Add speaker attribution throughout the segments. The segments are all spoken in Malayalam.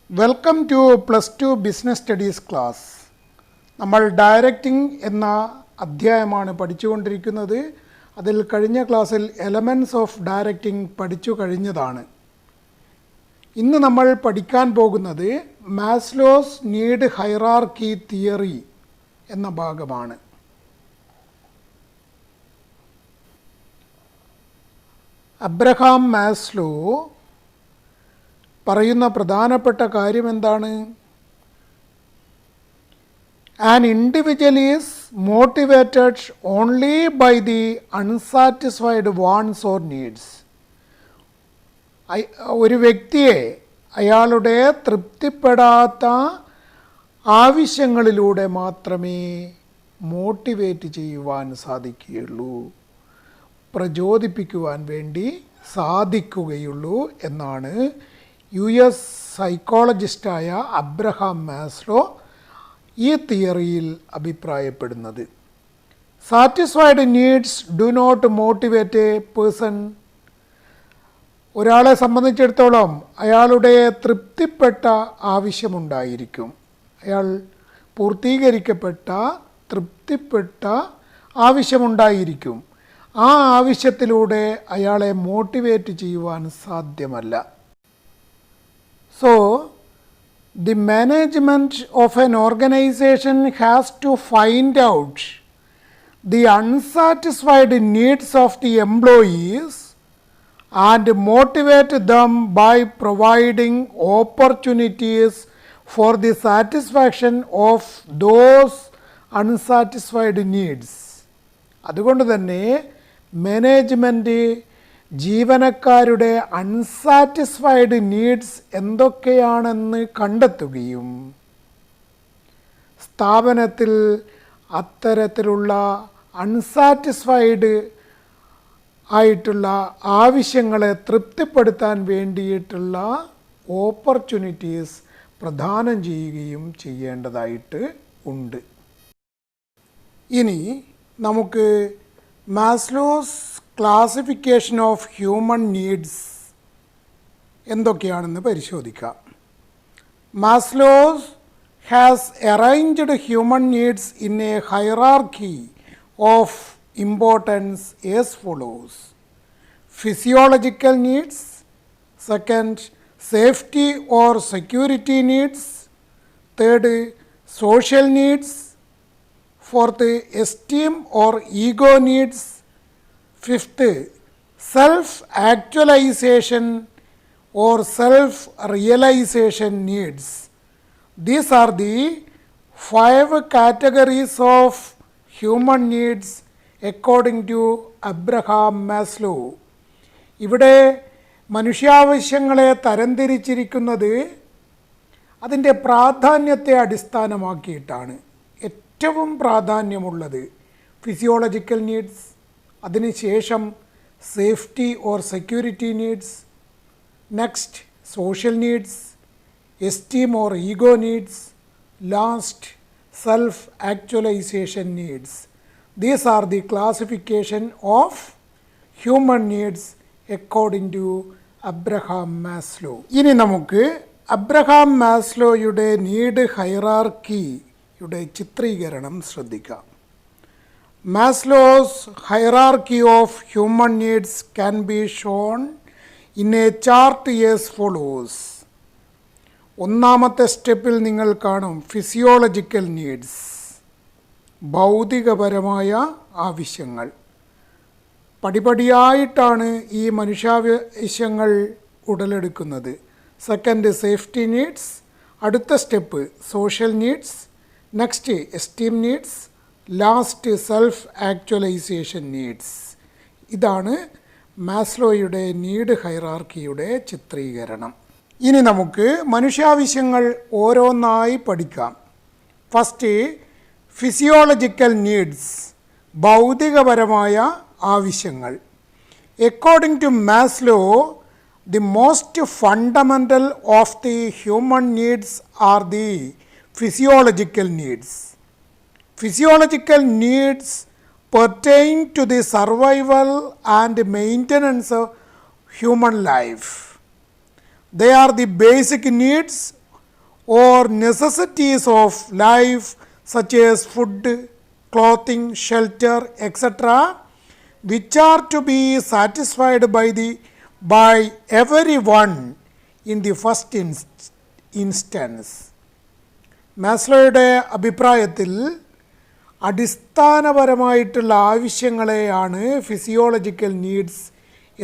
Speaker 1: Welcome to +2 business studies class. നമ്മൾ ഡയറക്റ്റിംഗ് എന്ന അധ്യായമാണ് പഠിച്ചുകൊണ്ടിരിക്കുന്നത്. അതിൽ കഴിഞ്ഞ ക്ലാസ്സിൽ എലമെൻറ്റ്സ് ഓഫ് ഡയറക്റ്റിംഗ് പഠിച്ചു കഴിഞ്ഞതാണ്. ഇന്ന് നമ്മൾ പഠിക്കാൻ പോകുന്നത് മാസ്ലോസ് നീഡ് ഹൈറാർക്കി തിയറി എന്ന ഭാഗമാണ്. അബ്രഹാം മാസ്ലോ പറയുന്ന പ്രധാനപ്പെട്ട കാര്യം എന്താണ്? An individual is motivated only by the unsatisfied wants or needs. ഒരു വ്യക്തിയെ അയാളുടെ തൃപ്തിപ്പെടാത്ത ആവശ്യങ്ങളിലൂടെ മാത്രമേ മോട്ടിവേറ്റ് ചെയ്യുവാൻ സാധിക്കുകയുള്ളൂ, പ്രചോദിപ്പിക്കുവാൻ വേണ്ടി സാധിക്കുകയുള്ളൂ എന്നാണ് US സൈക്കോളജിസ്റ്റായ അബ്രഹാം മാസ്ലോ ഈ തിയറിയിൽ അഭിപ്രായപ്പെടുന്നത്. Satisfied needs do not motivate a person. ഒരാളെ സംബന്ധിച്ചിടത്തോളം അയാളുടെ തൃപ്തിപ്പെട്ട ആവശ്യമുണ്ടായിരിക്കും. അയാൾ പൂർത്തീകരിക്കപ്പെട്ട തൃപ്തിപ്പെട്ട ആവശ്യമുണ്ടായിരിക്കും. ആ ആവശ്യത്തിലൂടെ അയാളെ മോട്ടിവേറ്റ് ചെയ്യുവാൻ സാധ്യമല്ല. So, the management of an organization has to find out the unsatisfied needs of the employees and motivate them by providing opportunities for the satisfaction of those unsatisfied needs. അതുകൊണ്ട് തന്നെ മാനേജ്മെൻറ്റ് ജീവനക്കാരുടെ അൺസാറ്റിസ്ഫൈഡ് നീഡ്സ് എന്തൊക്കെയാണെന്ന് കണ്ടെത്തുകയും സ്ഥാപനത്തിൽ അത്തരത്തിലുള്ള അൺസാറ്റിസ്ഫൈഡ് ആയിട്ടുള്ള ആവശ്യങ്ങളെ തൃപ്തിപ്പെടുത്താൻ വേണ്ടിയിട്ടുള്ള ഓപ്പർച്യൂണിറ്റീസ് പ്രദാനം ചെയ്യുകയും ചെയ്യേണ്ടതായിട്ട് ഉണ്ട്. ഇനി നമുക്ക് Maslow's classification of human needs എന്തൊക്കെയാണെന്ന് പരിശോധിക്കാം. Maslow's has arranged human needs in A hierarchy of importance as follows. Physiological needs, second safety or security needs, third social needs, fourth esteem or ego needs, fifth, self-actualization or self-realization needs. These are the 5 categories of human needs according to Abraham Maslow. ഇവിടെ മനുഷ്യാവശ്യങ്ങളെ തരംതിരിച്ചിരിക്കുന്നത് അതിൻ്റെ പ്രാധാന്യത്തെ അടിസ്ഥാനമാക്കിയിട്ടാണ്. ഏറ്റവും പ്രാധാന്യമുള്ളത് ഫിസിയോളജിക്കൽ നീഡ്സ്, അതിനുശേഷം safety or security needs, next social needs, esteem or ego needs, last self actualisation needs. These are the classification of human needs according to Abraham Maslow. ഇനി നമുക്ക് അബ്രഹാം മാസ്ലോയുടെ നീഡ് ഹൈറാർക്കിയുടെ ചിത്രീകരണം ശ്രദ്ധിക്കാം. Maslow's hierarchy of human needs can be shown in a chart as follows. ഒന്നാമത്തെ സ്റ്റെപ്പിൽ നിങ്ങൾ കാണും ഫിസിയോളജിക്കൽ നീഡ്സ്, ഭൗതികപരമായ ആവശ്യങ്ങൾ. പടിപടിയായിട്ടാണ് ഈ മനുഷ്യാവശ്യങ്ങൾ ഉടലെടുക്കുന്നത്. സെക്കൻഡ് സേഫ്റ്റി നീഡ്സ്, അടുത്ത step social needs, next esteem needs, last self actualisation needs. ഇതാണ് മാസ്ലോയുടെ നീഡ് ഹൈറാർക്കിയുടെ ചിത്രീകരണം. ഇനി നമുക്ക് മനുഷ്യാവശ്യങ്ങൾ ഓരോന്നായി പഠിക്കാം. ഫസ്റ്റ് ഫിസിയോളജിക്കൽ നീഡ്സ്, ഭൗതികപരമായ ആവശ്യങ്ങൾ. According to Maslow, the most fundamental of the human needs are the physiological needs. Physiological needs pertain to the survival and maintenance of human life. They are the basic needs or necessities of life such as food, clothing, shelter, etc., which are to be satisfied by everyone in the first instance. മാസ്ലോയുടെ അഭിപ്രായത്തിൽ അടിസ്ഥാനപരമായിട്ടുള്ള ആവശ്യങ്ങളെയാണ് ഫിസിയോളജിക്കൽ നീഡ്സ്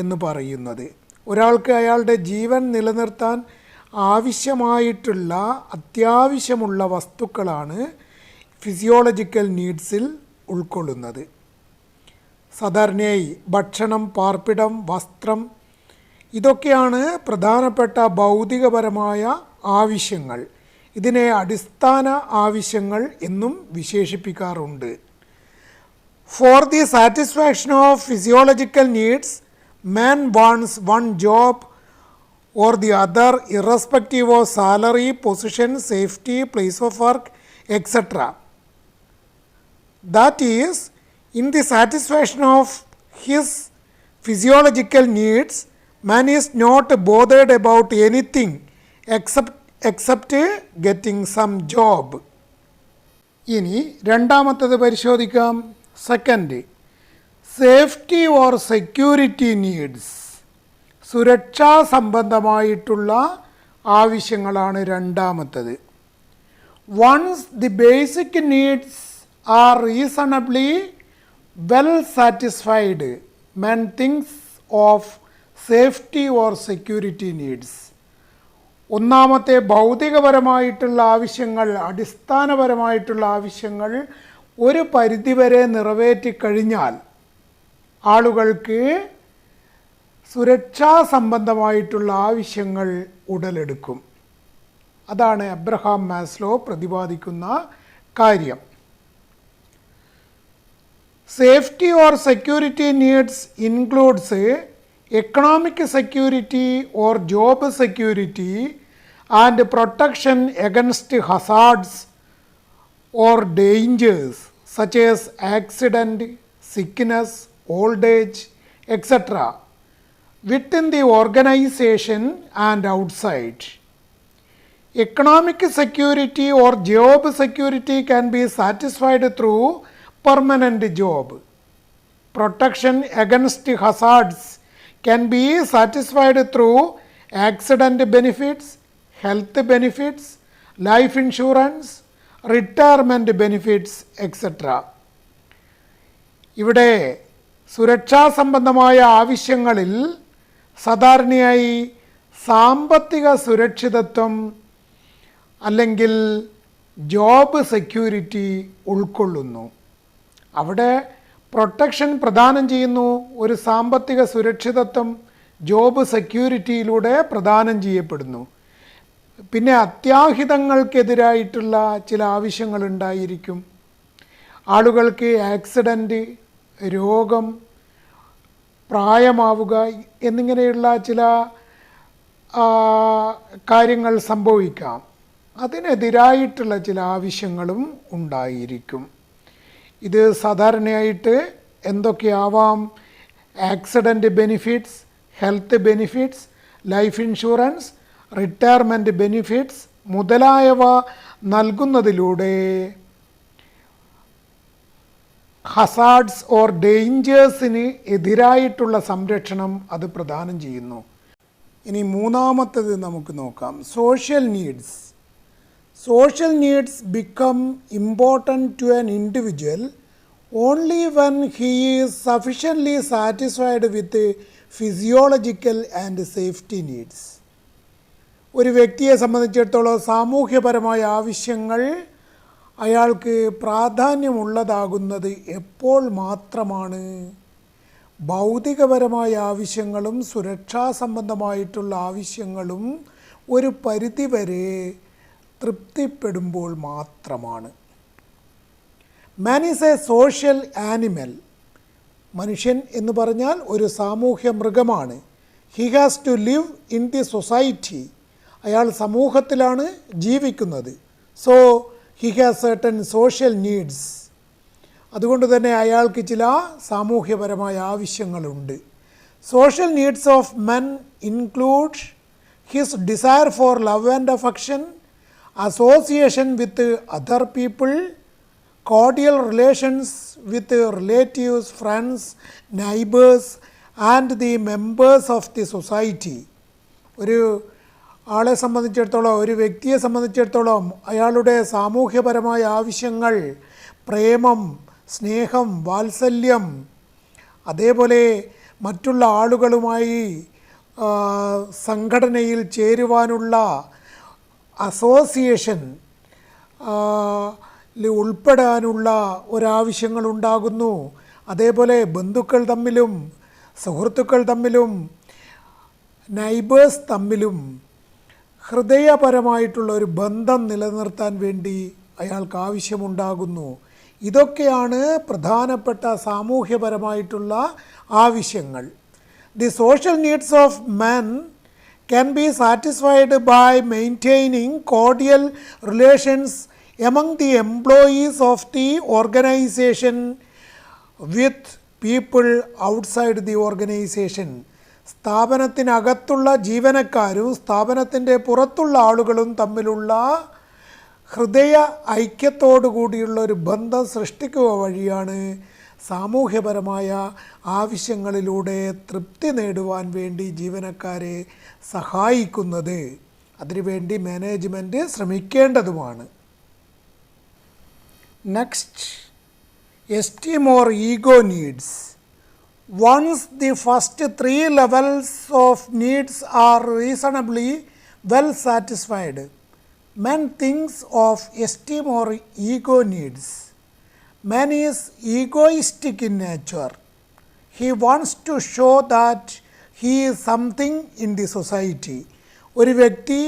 Speaker 1: എന്ന് പറയുന്നത്. ഒരാൾക്ക് അയാളുടെ ജീവൻ നിലനിർത്താൻ ആവശ്യമായിട്ടുള്ള അത്യാവശ്യമുള്ള വസ്തുക്കളാണ് ഫിസിയോളജിക്കൽ നീഡ്സിൽ ഉൾക്കൊള്ളുന്നത്. സാധാരണയായി ഭക്ഷണം, പാർപ്പിടം, വസ്ത്രം ഇതൊക്കെയാണ് പ്രധാനപ്പെട്ട ഭൗതികപരമായ ആവശ്യങ്ങൾ. ഇതിനെ അടിസ്ഥാന ആവശ്യങ്ങൾ എന്നും വിശേഷിപ്പിക്കാറുണ്ട്. For the satisfaction of physiological needs man wants one job or the other irrespective of salary, position, safety, place of work, etc. That is, in the satisfaction of his physiological needs, man is not bothered about anything except getting some job. ഇനി രണ്ടാമത്തത് പരിശോധിക്കാം. Second, safety or security needs. സുരക്ഷാ സംബന്ധമായിട്ടുള്ള ആവശ്യങ്ങളാണ് രണ്ടാമത്തത്. Once the basic needs are reasonably well satisfied, men think of safety or security needs. ഒന്നാമത്തെ ഭൗതികപരമായിട്ടുള്ള ആവശ്യങ്ങൾ, അടിസ്ഥാനപരമായിട്ടുള്ള ആവശ്യങ്ങൾ ഒരു പരിധിവരെ നിറവേറ്റിക്കഴിഞ്ഞാൽ ആളുകൾക്ക് സുരക്ഷാ സംബന്ധമായിട്ടുള്ള ആവശ്യങ്ങൾ ഉടലെടുക്കും. അതാണ് അബ്രഹാം മാസ്ലോ പ്രതിപാദിക്കുന്ന കാര്യം. Safety or security needs includes economic security or job security and protection against hazards or dangers such as accident, sickness, old age, etc. within the organization and outside. Economic security or job security can be satisfied through permanent job. Protection against hazards can be satisfied through accident benefits, health benefits, life insurance, retirement benefits, etc. ഇവിടെ സുരക്ഷാ സംബന്ധമായ ആവശ്യങ്ങളിൽ സാധാരണയായി സാമ്പത്തിക സുരക്ഷിതത്വം അല്ലെങ്കിൽ ജോബ് സെക്യൂരിറ്റി ഉൾക്കൊള്ളുന്നു. അവിടെ പ്രൊട്ടക്ഷൻ പ്രദാനം ചെയ്യുന്നു. ഒരു സാമ്പത്തിക സുരക്ഷിതത്വം ജോബ് സെക്യൂരിറ്റിയിലൂടെ പ്രദാനം ചെയ്യപ്പെടുന്നു. പിന്നെ അത്യാഹിതങ്ങൾക്കെതിരായിട്ടുള്ള ചില ആവശ്യങ്ങളുണ്ടായിരിക്കും. ആളുകൾക്ക് ആക്സിഡൻറ്റ്, രോഗം, പ്രായമാവുക എന്നിങ്ങനെയുള്ള ചില കാര്യങ്ങൾ സംഭവിക്കാം. അതിനെതിരായിട്ടുള്ള ചില ആവശ്യങ്ങളും ഉണ്ടായിരിക്കും. ഇത് സാധാരണയായിട്ട് എന്തൊക്കെയാവാം? Accident benefits, health benefits, life insurance, retirement benefits മുതലായവ നൽകുന്നതിലൂടെ ഹസാർഡ്സ് ഓർ ഡേഞ്ചേഴ്സിന് എതിരായിട്ടുള്ള സംരക്ഷണം അത് പ്രദാനം ചെയ്യുന്നു. ഇനി മൂന്നാമത്തത് നമുക്ക് നോക്കാം. Social needs. Social needs become important to an individual only when he is sufficiently satisfied with physiological and safety needs. ഒരു വ്യക്തിയെ സംബന്ധിച്ചിടത്തോളം സാമൂഹ്യപരമായ ആവശ്യങ്ങൾ അയാൾക്ക് പ്രാധാന്യമുള്ളതാകുന്നത് എപ്പോൾ മാത്രമാണ്? ഭൗതികപരമായ ആവശ്യങ്ങളും സുരക്ഷാ സംബന്ധമായിട്ടുള്ള ആവശ്യങ്ങളും ഒരു പരിധിവരെ തൃപ്തിപ്പെടുമ്പോൾ മാത്രമാണ്. Man is a social animal. മനുഷ്യൻ എന്ന് പറഞ്ഞാൽ ഒരു സാമൂഹ്യ മൃഗമാണ്. He has to live in the society. അയാൾ സമൂഹത്തിലാണ് ജീവിക്കുന്നത്. So he has certain social needs. അതുകൊണ്ട് തന്നെ അയാൾക്ക് ചില സാമൂഹ്യപരമായ ആവശ്യങ്ങളുണ്ട്. Social needs of men include his desire for love and affection association with other people, cordial relations with relatives, friends, neighbors and the members of the society. ഒരു ആളെ സംബന്ധിച്ചിടത്തോളം, ഒരു വ്യക്തിയെ സംബന്ധിച്ചിടത്തോളം അയാളുടെ സാമൂഹ്യപരമായ ആവശ്യങ്ങൾ, പ്രേമം, സ്നേഹം, വാത്സല്യം, അതേപോലെ മറ്റുള്ള ആളുകളുമായി സംഘടനയിൽ ചേരുവാനുള്ള അസോസിയേഷൻ ഉൾപ്പെടാനുള്ള ഒരാവശ്യങ്ങളുണ്ടാകുന്നു. അതേപോലെ ബന്ധുക്കൾ തമ്മിലും സുഹൃത്തുക്കൾ തമ്മിലും നൈബേഴ്സ് തമ്മിലും ഹൃദയപരമായിട്ടുള്ള ഒരു ബന്ധം നിലനിർത്താൻ വേണ്ടി അയാൾക്ക് ആവശ്യമുണ്ടാകുന്നു. ഇതൊക്കെയാണ് പ്രധാനപ്പെട്ട സാമൂഹ്യപരമായിട്ടുള്ള ആവശ്യങ്ങൾ. The social needs of men can be satisfied by maintaining cordial relations among the employees of the organization with people outside the organization. സ്ഥാപനത്തിനകത്തുള്ള ജീവനക്കാരും സ്ഥാപനത്തിൻ്റെ പുറത്തുള്ള ആളുകളും തമ്മിലുള്ള ഹൃദയ ഐക്യത്തോടുകൂടിയുള്ള ഒരു ബന്ധം സൃഷ്ടിക്കുക വഴിയാണ് സാമൂഹ്യപരമായ ആവശ്യങ്ങളിലൂടെ തൃപ്തി നേടുവാൻ വേണ്ടി ജീവനക്കാരെ സഹായിക്കുന്നത്. അതിനുവേണ്ടി മാനേജ്മെൻറ്റ് ശ്രമിക്കേണ്ടതുമാണ്. Next, esteem or ego needs. Once the first 3 levels of needs are reasonably well satisfied, man thinks of esteem or ego needs. Man is egoistic in nature. He wants to show that he is something in the society. ഒരു വ്യക്തി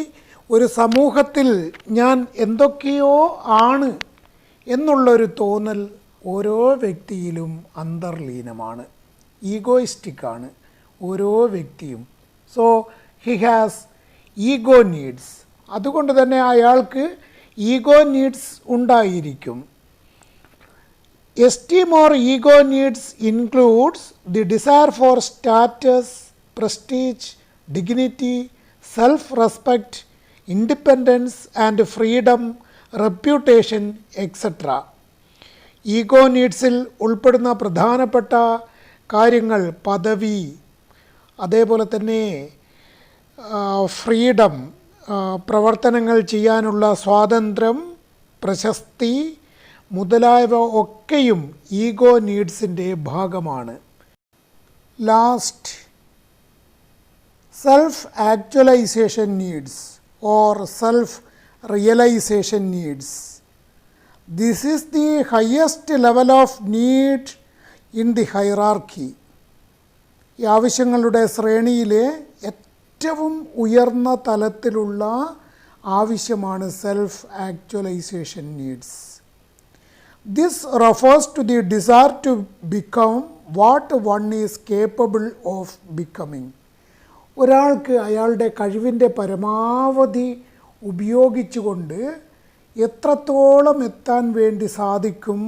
Speaker 1: ഒരു സമൂഹത്തിൽ ഞാൻ എന്തൊക്കെയോ ആണ് എന്നുള്ളൊരു തോന്നൽ ഓരോ വ്യക്തിയിലും അന്തർലീനമാണ്. ഈഗോയിസ്റ്റിക്കാണ് ഓരോ വ്യക്തിയും. So he has ego needs. അതുകൊണ്ട് തന്നെ അയാൾക്ക് ഈഗോ നീഡ്സ് ഉണ്ടായിരിക്കും. Esteem or ego needs includes the desire for status, prestige, dignity, self-respect, independence and freedom, reputation, etc. Ego നീഡ്സിൽ ഉൾപ്പെടുന്ന പ്രധാനപ്പെട്ട കാര്യങ്ങൾ പദവി, അതേപോലെ തന്നെ ഫ്രീഡം, പ്രവർത്തനങ്ങൾ ചെയ്യാനുള്ള സ്വാതന്ത്ര്യം, പ്രശസ്തി മുതലായവ ഒക്കെയും ഈഗോ നീഡ്സിൻ്റെ ഭാഗമാണ്. Last, self-actualization needs or self-realization needs. This is the highest level of need in the hierarchy. ഈ ആവശ്യങ്ങളുടെ ശ്രേണിയിലെ ഏറ്റവും ഉയർന്ന തലത്തിലുള്ള ആവശ്യമാണ് self actualisation needs. This refers to the desire to become what one is capable of becoming. ഒരാൾക്ക് അയാളുടെ കഴിവിൻ്റെ പരമാവധി ഉപയോഗിച്ചുകൊണ്ട് എത്രത്തോളം എത്താൻ വേണ്ടി സാധിക്കും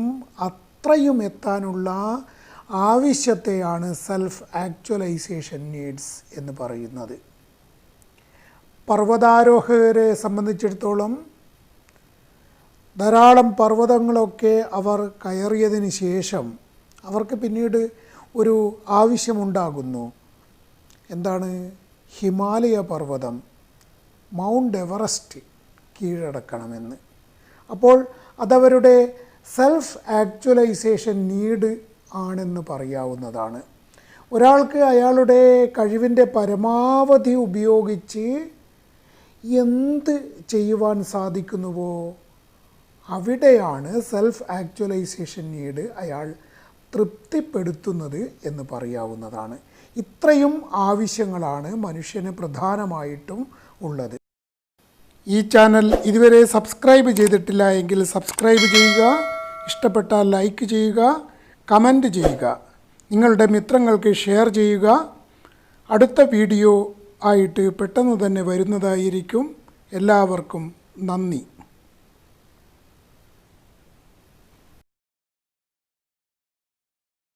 Speaker 1: അത്രയും എത്താനുള്ള ആവശ്യത്തെയാണ് സെൽഫ് ആക്ച്വലൈസേഷൻ നീഡ്സ് എന്ന് പറയുന്നത്. പർവ്വതാരോഹകരെ സംബന്ധിച്ചിടത്തോളം ധാരാളം പർവ്വതങ്ങളൊക്കെ അവർ കയറിയതിന് ശേഷം അവർക്ക് പിന്നീട് ഒരു ആവശ്യമുണ്ടാകുന്നു. എന്താണ്? ഹിമാലയ പർവ്വതം, മൗണ്ട് എവറസ്റ്റ് കീഴടക്കണമെന്ന്. അപ്പോൾ അതവരുടെ സെൽഫ് ആക്ച്വലൈസേഷൻ നീഡ് ആണെന്ന് പറയാവുന്നതാണ്. ഒരാൾക്ക് അയാളുടെ കഴിവിൻ്റെ പരമാവധി ഉപയോഗിച്ച് എന്ത് ചെയ്യുവാൻ സാധിക്കുന്നുവോ അവിടെയാണ് സെൽഫ് ആക്ച്വലൈസേഷൻ നീഡ് അയാൾ തൃപ്തിപ്പെടുത്തുന്നത് എന്ന് പറയാവുന്നതാണ്. ഇത്രയും ആവശ്യങ്ങളാണ് മനുഷ്യന് പ്രധാനമായിട്ടും ഉള്ളത്. ഈ ചാനൽ ഇതുവരെ സബ്സ്ക്രൈബ് ചെയ്തിട്ടില്ല എങ്കിൽ സബ്സ്ക്രൈബ് ചെയ്യുക, ഇഷ്ടപ്പെട്ടാൽ ലൈക്ക് ചെയ്യുക, കമൻറ്റ് ചെയ്യുക, നിങ്ങളുടെ മിത്രങ്ങൾക്ക് ഷെയർ ചെയ്യുക. അടുത്ത വീഡിയോ ആയിട്ട് പെട്ടെന്ന് തന്നെ വരുന്നതായിരിക്കും. എല്ലാവർക്കും നന്ദി.